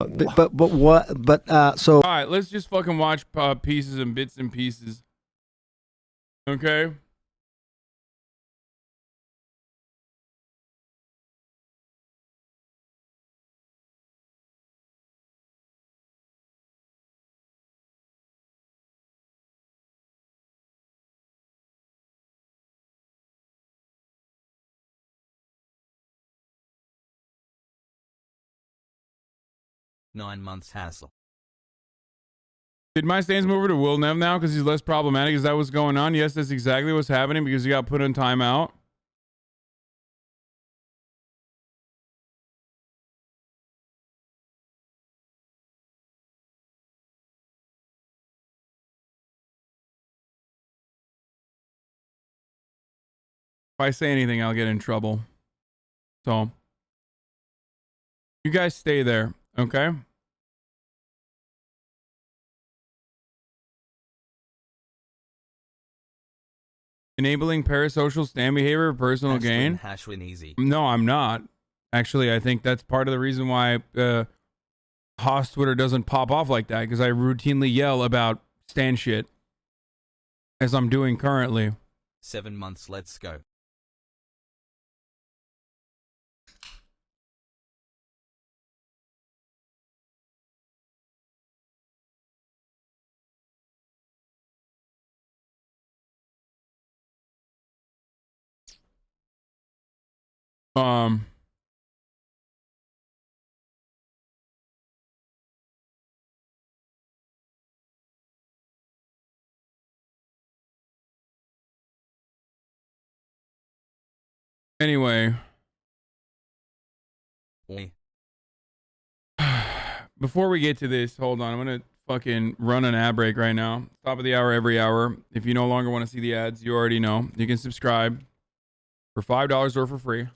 But what? But so. All right, let's just fucking watch pieces and bits and pieces. Okay. Nine months hassle. Did my stance move over to Will Nev now because he's less problematic? Is that what's going on? Yes, that's exactly what's happening because he got put on timeout. If I say anything, I'll get in trouble. So, you guys stay there, okay? Enabling parasocial stand behavior for personal gain. Hashwin easy. No, I'm not. Actually, I think that's part of the reason why Haas Twitter doesn't pop off like that, because I routinely yell about stand shit, as I'm doing currently. 7 months, let's go. Anyway. Before we get to this, hold on. I'm going to fucking run an ad break right now. Top of the hour, every hour. If you no longer want to see the ads, you already know. You can subscribe for $5 or for free.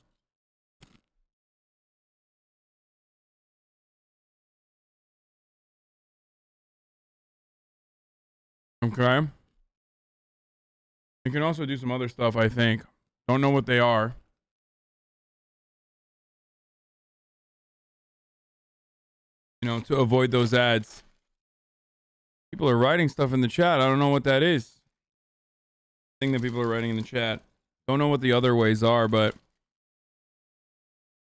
Okay. You can also do some other stuff, I think. Don't know what they are. You know, to avoid those ads. People are writing stuff in the chat. I don't know what that is. Thing that people are writing in the chat. Don't know what the other ways are, but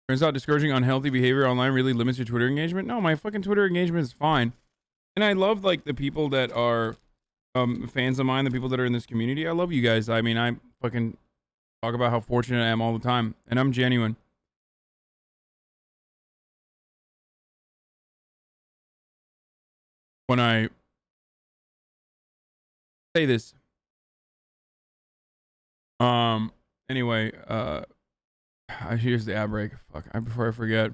turns out discouraging unhealthy behavior online really limits your Twitter engagement. No, my fucking Twitter engagement is fine. And I love like the people that are fans of mine, the people that are in this community. I love you guys. I mean, I fucking talk about how fortunate I am all the time, and I'm genuine. When I say this. Anyway, here's the ad break. Fuck, before I forget.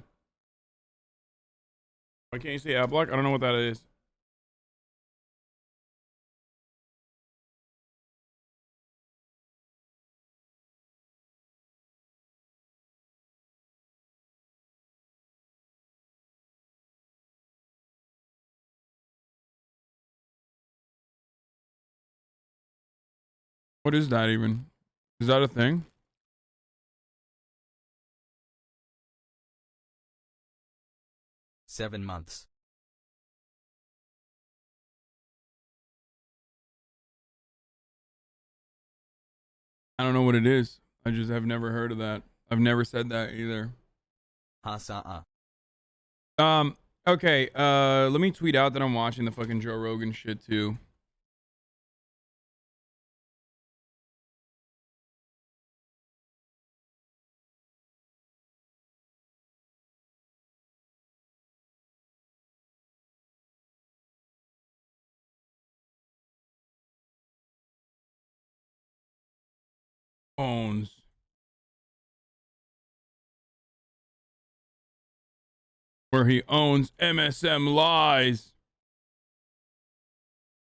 Why can't you say ad block? I don't know what that is. What is that even? Is that a thing? $7 months. I don't know what it is. I just have never heard of that. I've never said that either. Okay, let me tweet out that I'm watching the fucking Joe Rogan shit too. Owns. Where he owns MSM lies.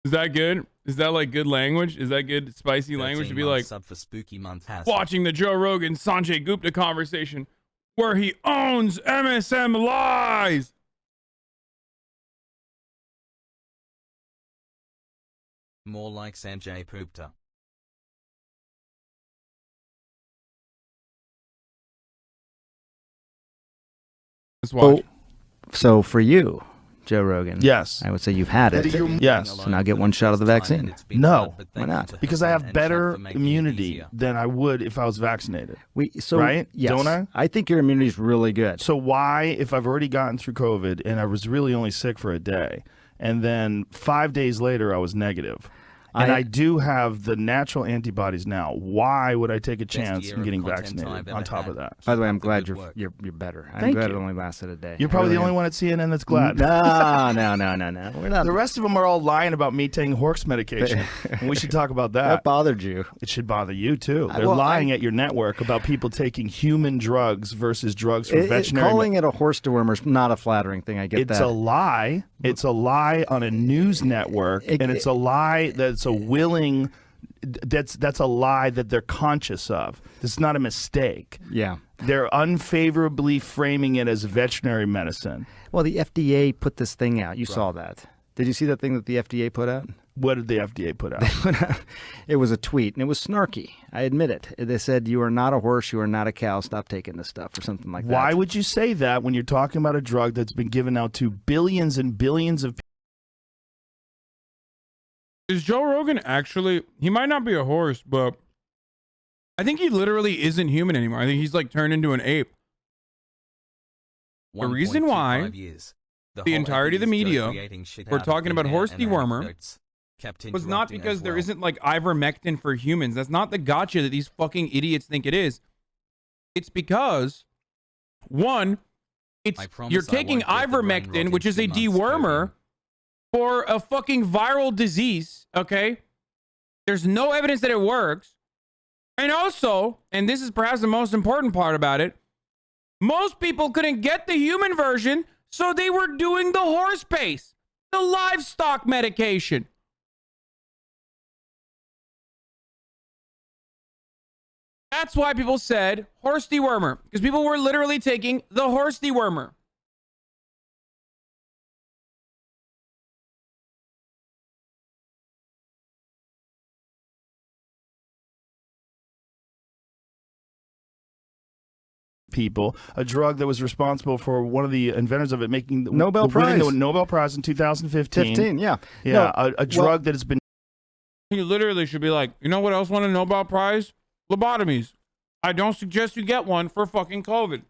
Is that good? Is that like good language? Is that good spicy language to be like sub for spooky month hassle. Watching the Joe Rogan Sanjay Gupta conversation where he owns MSM lies? More like Sanjay Gupta. Let's watch. So for you, Joe Rogan, Yes. I would say you've had it. Yes. So now get one shot of the vaccine. No. Why not? Because I have better immunity than I would if I was vaccinated. So Right? Yes, Don't I? I think your immunity is really good. So why, if I've already gotten through COVID and I was really only sick for a day, and then 5 days later I was negative, and I do have the natural antibodies now, why would I take a chance in getting vaccinated on top of that? By the way, I'm glad you're better. I'm Thank glad you. it only lasted a day. You're probably the only one at CNN that's glad. No. We're not. The rest of them are all lying about me taking horse medication. And we should talk about that. That bothered you. It should bother you too. They're lying at your network about people taking human drugs versus drugs for veterinary. Calling it a horse dewormer is not a flattering thing. I get that. It's a lie. It's a lie on a news network, and it's a lie that's a willing. That's a lie that they're conscious of. This is not a mistake. Yeah. They're unfavorably framing it as veterinary medicine. Well, the FDA put this thing out. You saw that. Did you see that thing that the FDA put out? What did the FDA put out? It was a tweet, and it was snarky. I admit it. They said, "You are not a horse. You are not a cow. Stop taking this stuff," or something like that. Why would you say that when you're talking about a drug that's been given out to billions and billions of people? Is Joe Rogan actually? He might not be a horse, but I think he literally isn't human anymore. I think he's like turned into an ape. The reason why the entirety of the media were talking about horse dewormer was not because there isn't like ivermectin for humans. That's not the gotcha that these fucking idiots think it is. It's because, one, you're taking ivermectin, which is a dewormer, for a fucking viral disease, okay? There's no evidence that it works. And also, and this is perhaps the most important part about it, most people couldn't get the human version, so they were doing the horse paste, the livestock medication. That's why people said horse dewormer, because people were literally taking the horse dewormer. People, a drug that was responsible for one of the inventors of it making Nobel Prize. winning the Nobel Prize in 2015. Yeah. Yeah, a drug that has been. You literally should be like, you know what else won a Nobel Prize? Lobotomies. I don't suggest you get one for fucking COVID.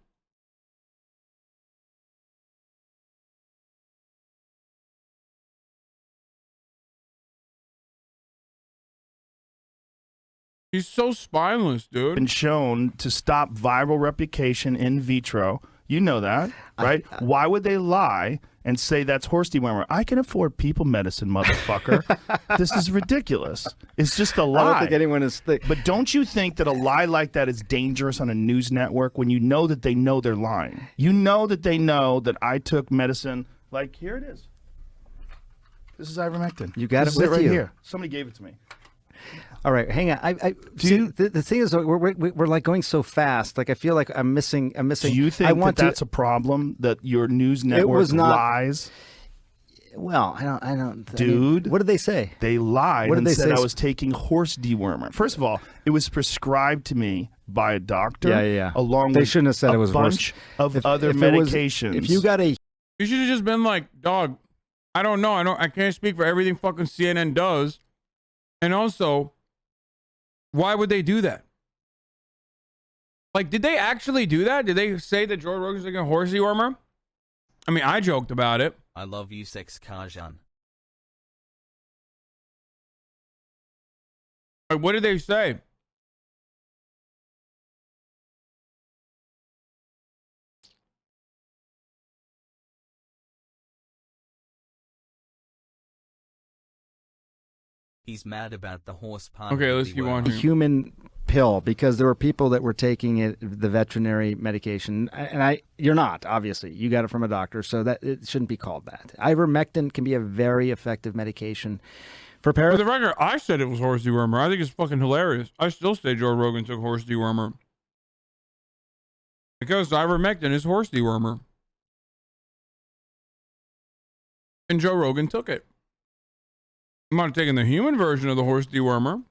He's so spineless, dude. Been shown to stop viral replication in vitro. You know that, right? Why would they lie and say that's horse dewormer? I can afford people medicine, motherfucker. This is ridiculous. It's just a lie. I don't think anyone is. But don't you think that a lie like that is dangerous on a news network when you know that they know they're lying? You know that they know that I took medicine. Like, here it is. This is ivermectin. You got this it with right you. here. Somebody gave it to me. All right, hang on. The thing is, we're like going so fast. Like I feel like I'm missing. Do you think that's a problem that your news network lies? Well, I don't. Dude, what did they say? They lied What did and they said say? I was taking horse dewormer. First of all, it was prescribed to me by a doctor. Yeah. Along They with shouldn't have said a it was bunch horse. of other if medications. If you got a, You should have just been like, dog, I don't know. I can't speak for everything fucking CNN does. And also, why would they do that? Like, did they actually do that? Did they say that Joe Rogan's like a horse dewormer? I mean, I joked about it. I love you, sex Kajan. Like, what did they say? He's mad about the horse part. Okay, let's keep on here. human pill because there were people that were taking it, the veterinary medication, and you're not, obviously. You got it from a doctor, so that it shouldn't be called that. Ivermectin can be a very effective medication for For the record, I said it was horse dewormer. I think it's fucking hilarious. I still say Joe Rogan took horse dewormer. Because ivermectin is horse dewormer. And Joe Rogan took it. I'm not taking the human version of the horse dewormer.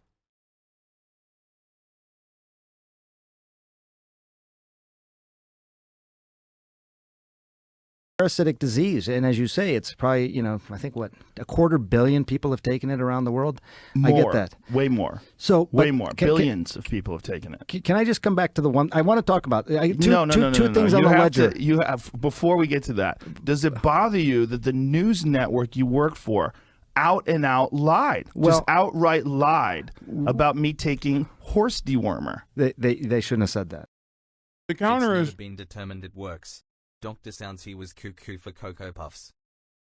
parasitic disease, and as you say, it's probably, you know, I think what, 250 million people have taken it around the world. More, I get that. Way more. So way more. Billions of people have taken it. Can I just come back to the one I want to talk about? Two things on you the have ledger. You have, before we get to that, does it bother you that the news network you work for out and out lied, just outright lied about me taking horse dewormer? They shouldn't have said that. The counter It's is never been determined it works. Doctor sounds he was cuckoo for Cocoa Puffs.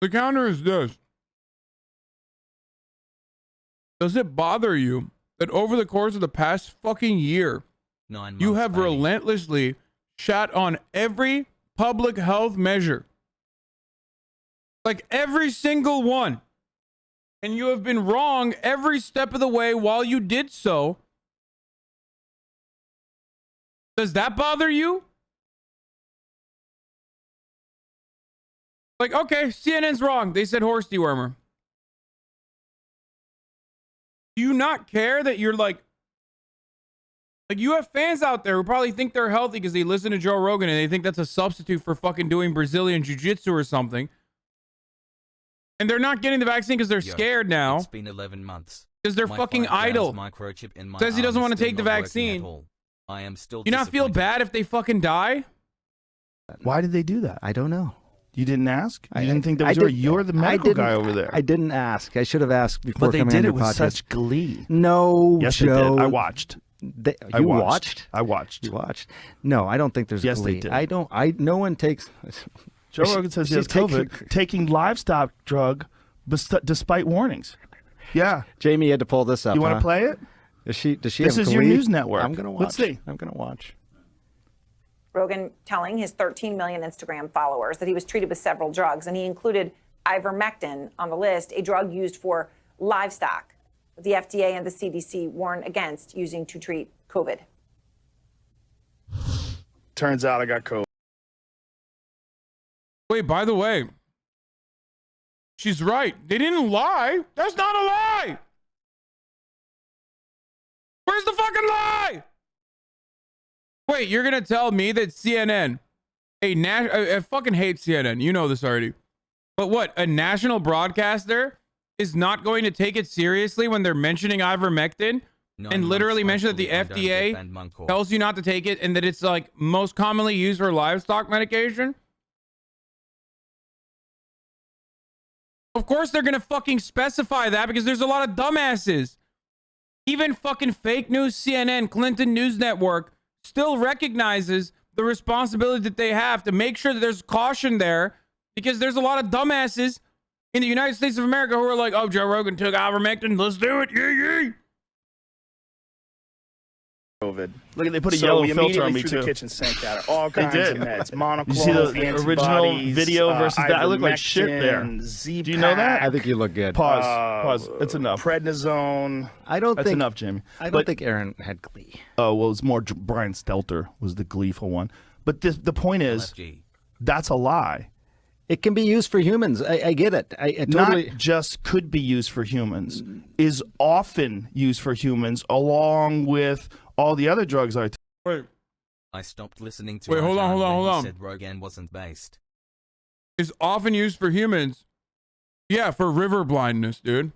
the counter is this. Does it bother you that over the course of the past fucking year, 9 months, you have baby. relentlessly shat on every public health measure? Like every single one. And you have been wrong every step of the way while you did so. Does that bother you? Like, okay, CNN's wrong. They said horse dewormer. Do you not care that you're like you have fans out there who probably think they're healthy because they listen to Joe Rogan and they think that's a substitute for fucking doing Brazilian jiu-jitsu or something. And they're not getting the vaccine because they're scared now. It's been 11 months. Because they're My fucking 5 grams idle. Microchip in my Says he arm doesn't is want to still take the not working vaccine. at all. I am still Do you not feel disappointed. bad if they fucking die? Why did they do that? I don't know. You didn't ask? You I didn't think that I was did- you're the I medical didn't- guy over there. I didn't ask. I should have asked before but they coming did on it your with podcast. such glee. No, Yes, Joe. they did. I watched. You watched? I watched. You watched? No, I don't think there's Yes, they glee. did. I don't. No one takes. Joe Rogan says he has She's taking- COVID, taking livestock drug despite warnings. Yeah. Jamie had to pull this up. You want huh? to play it? Does she? Does she? This have is your glee? news network. I'm gonna watch. Let's see. I'm gonna watch. Rogan telling his 13 million Instagram followers that he was treated with several drugs, and he included ivermectin on the list, a drug used for livestock. The FDA and the CDC warn against using to treat COVID. Turns out I got COVID. Wait, by the way, she's right. They didn't lie. That's not a lie. Where's the fucking lie? Wait, you're going to tell me that CNN, I fucking hate CNN. You know this already. But what, a national broadcaster is not going to take it seriously when they're mentioning ivermectin 9 and literally months, mention that the hopefully I don't get FDA banned monk or- tells you not to take it and that it's like most commonly used for livestock medication? Of course they're going to fucking specify that because there's a lot of dumbasses. Even fucking fake news CNN, Clinton News Network still recognizes the responsibility that they have to make sure that there's caution there because there's a lot of dumbasses in the United States of America who are like, oh, Joe Rogan took ivermectin. Let's do it. Yeah. COVID. Look at they put a So yellow we filter on immediately me threw the too. kitchen sink at it. All They kinds did. of meds. Monoclonals, You see the original antibodies, video versus that? I look like shit there. ivermectin, Z-Pak, Do you know that? I think you look good. Pause. It's enough. prednisone. I don't That's think enough, Jamie. I don't But- think Aaron had glee. Oh, well, it's more Brian Stelter was the gleeful one. But the point is, LFG. that's a lie. It can be used for humans. I get it. I totally. Not just could be used for humans, is often used for humans along with all the other drugs I Wait, I stopped listening to Wait, hold on, Arjan hold on, when hold he on. said Rogan wasn't based. is often used for humans. Yeah, for river blindness, dude.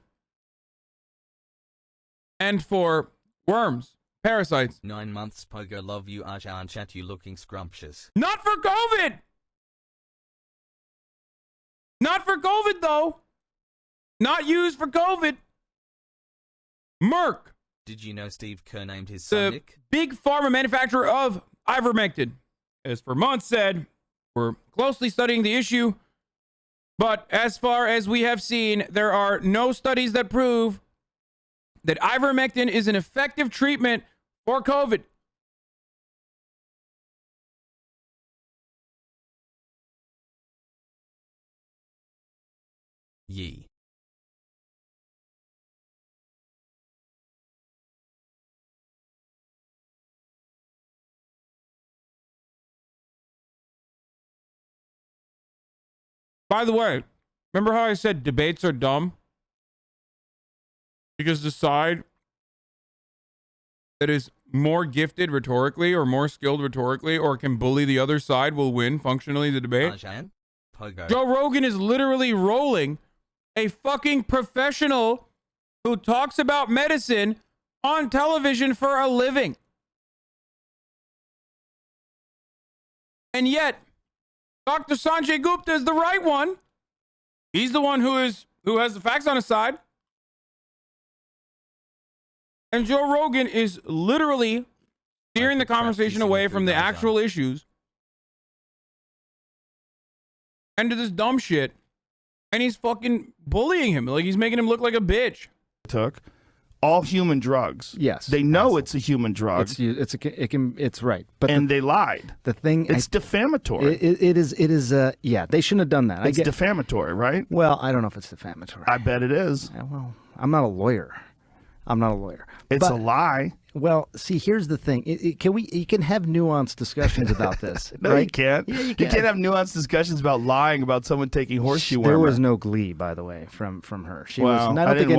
And for worms, parasites. 9 months, Pogo, love you, Arjan, chat, you looking scrumptious. Not for COVID. Not for COVID, though. Not used for COVID. Merck, Did you know Steve Kerr named his son the Nick? big pharma manufacturer of ivermectin, has for months said, we're closely studying the issue, but as far as we have seen, there are no studies that prove that ivermectin is an effective treatment for COVID. Yee. By the way, remember how I said debates are dumb? Because the side that is more gifted rhetorically or more skilled rhetorically or can bully the other side will win functionally the debate. Arjan? Pogo. Joe Rogan is literally rolling a fucking professional who talks about medicine on television for a living. And yet, Dr. Sanjay Gupta is the right one. He's the one who has the facts on his side. And Joe Rogan is literally steering the conversation away from the actual issues and to this dumb shit. And he's fucking bullying him. Like, he's making him look like a bitch. Took all human drugs. Yes. They know it's a human drug. It's right. But and they lied. The thing, it's defamatory. It is. Yeah, they shouldn't have done that. It's defamatory, right? Well, I don't know if it's defamatory. I bet it is. Well, I'm not a lawyer. It's a lie. Well, see, here's the thing. You can have nuanced discussions about this. No, right? you can't. Yeah, you can't have nuanced discussions about lying about someone taking horseshoe wormer. There was no glee, by the way, from her. She well, was. I don't think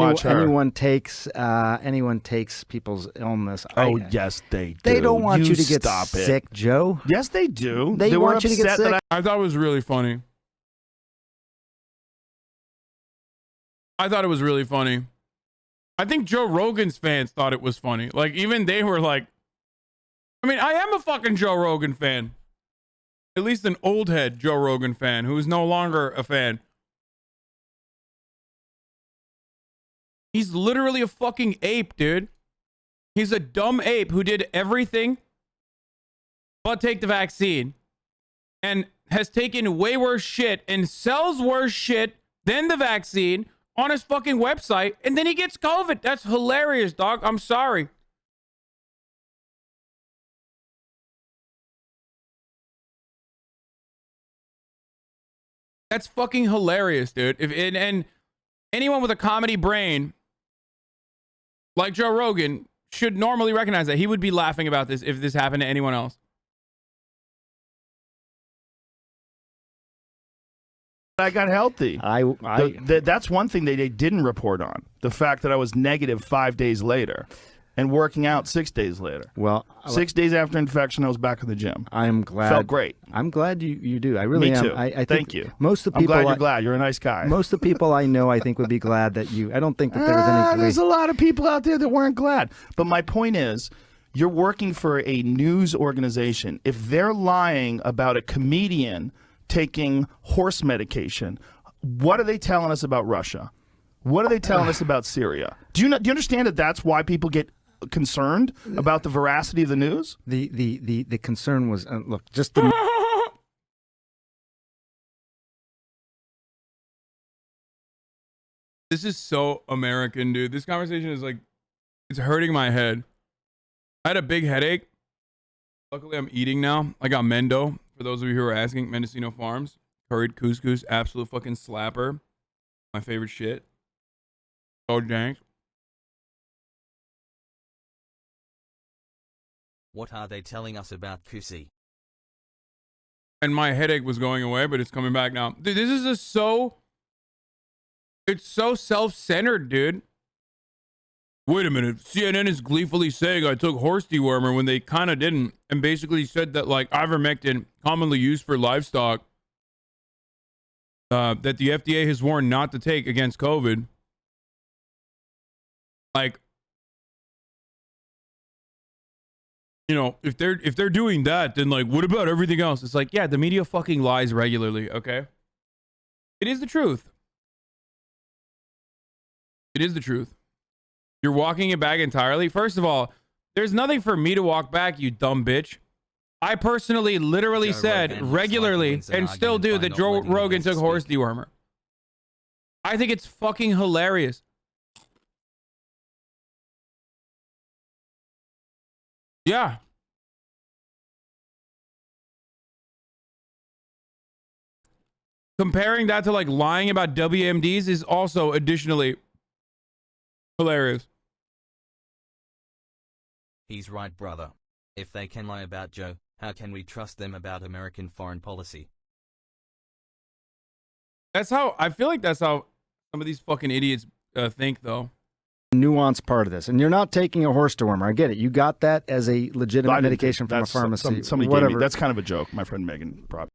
anyone takes people's illness. Oh, yes, they do. They don't want you to get stop sick, Joe. Yes, they do. They want you to get sick. I thought it was really funny. I think Joe Rogan's fans thought it was funny. Like, even they were like, I mean, I am a fucking Joe Rogan fan. At least an old head Joe Rogan fan who is no longer a fan. He's literally a fucking ape, dude. He's a dumb ape who did everything but take the vaccine and has taken way worse shit and sells worse shit than the vaccine on his fucking website, and then he gets COVID. That's hilarious, dog. I'm sorry. That's fucking hilarious, dude. And anyone with a comedy brain like Joe Rogan should normally recognize that. He would be laughing about this if this happened to anyone else. I got healthy. That's one thing they didn't report on. The fact that I was negative 5 days later and working out 6 days later. Well, 6 days after infection, I was back in the gym. I'm glad. Felt great. I'm glad you do. I really Me am. too. I think Thank you. Most of the people. I'm glad you're glad. You're a nice guy. Most of the people I know, I think, would be glad that you. I don't think that there was any. There's a lot of people out there that weren't glad. But my point is, you're working for a news organization. If they're lying about a comedian taking horse medication, what are they telling us about Russia? What are they telling us about Syria? Do you understand that that's why people get concerned about the veracity of the news? The concern was look, just the This is so American, dude. This conversation is like, it's hurting my head. I had a big headache. Luckily, I'm eating now. I got Mendo. For those of you who are asking, Mendocino Farms. Curried couscous, absolute fucking slapper. My favorite shit. So dank. What are they telling us about Kusi? And my headache was going away, but it's coming back now. Dude, this is just so... It's so self-centered, dude. Wait a minute. CNN is gleefully saying I took horse dewormer when they kind of didn't. And basically said that, like, ivermectin, commonly used for livestock, that the FDA has warned not to take against COVID. Like, you know, if they're doing that, then like, what about everything else? It's like, yeah, the media fucking lies regularly, okay? It is the truth. It is the truth. You're walking it back entirely. First of all, there's nothing for me to walk back, you dumb bitch. I personally literally said regularly and still do that Joe Rogan took horse dewormer. I think it's fucking hilarious. Yeah. Comparing that to like lying about WMDs is also additionally hilarious. He's right, brother. If they can lie about Joe, how can we trust them about American foreign policy? That's how, I feel like that's how some of these fucking idiots think, though. Nuanced part of this, and you're not taking a horse dewormer. I get it. You got that as a legitimate medication from a pharmacy. Somebody whatever. gave me. That's kind of a joke. My friend Megan brought.